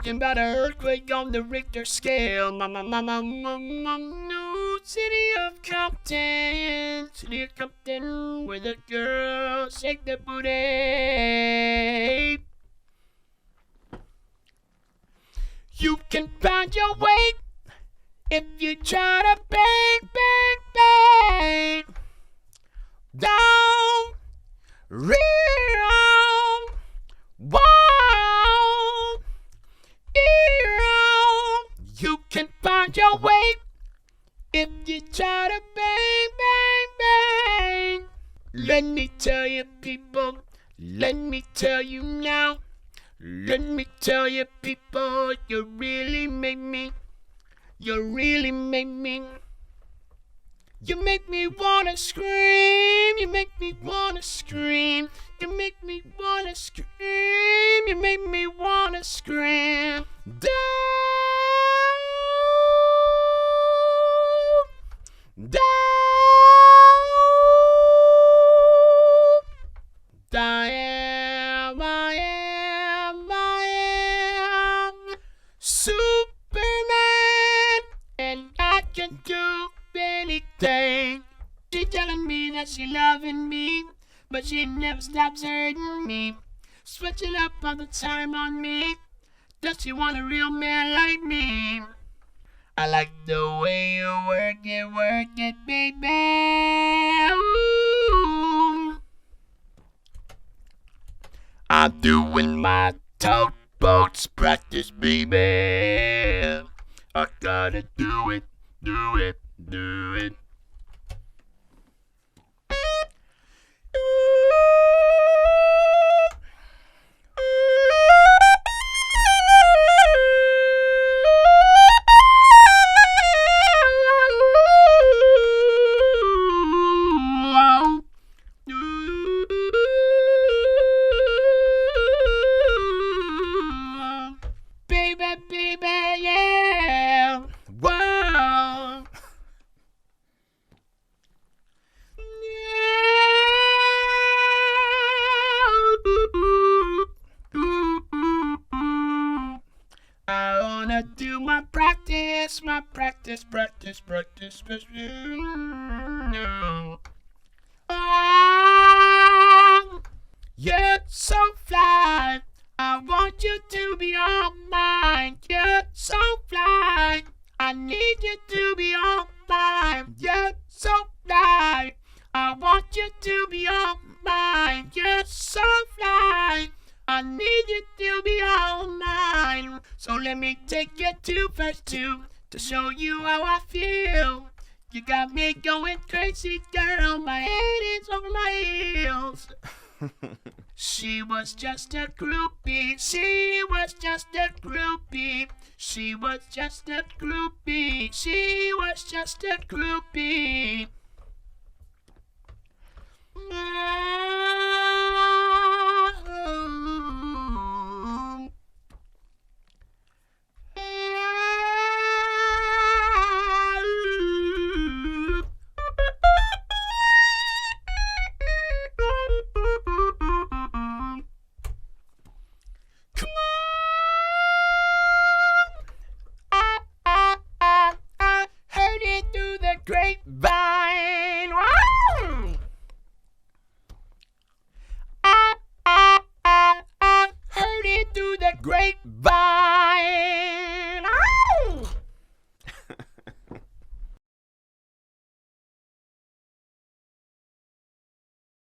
talking about an earthquake on the Richter scale. New city of Compton, where the girls shake their booty. You can find your way if you try to bang, bang, bang. Down, real, wow. You can find your way if you try to bang, bang, bang. Let me tell you, people, let me tell you now. Let me tell you, people, you really make me You make me wanna scream, you make me wanna scream, you make me wanna scream, you make me wanna scream. Down, down, I am Superman, and I can do anything. She telling me that she loving me, but she never stops hurting me. Switching up all the time on me. Does she want a real man like me? I like the way you work it, baby. Ooh. I'm doing my Talkbox practice, baby. I gotta do it, do it, do it. Baby, yeah. Wow. I wanna do my practice. You're so fly. I want you to be all mine. You're so fly. I need you to be all mine. You're so fly. I want you to be all mine. You're so fly. I need you to be all mine. So let me take you to verse 2 to show you how I feel. You got me going crazy, girl. My head is over my heels. She was just a groupie. She was just a groupie. She was just a groupie. She was just a groupie. Grapevine. I heard it through the grapevine.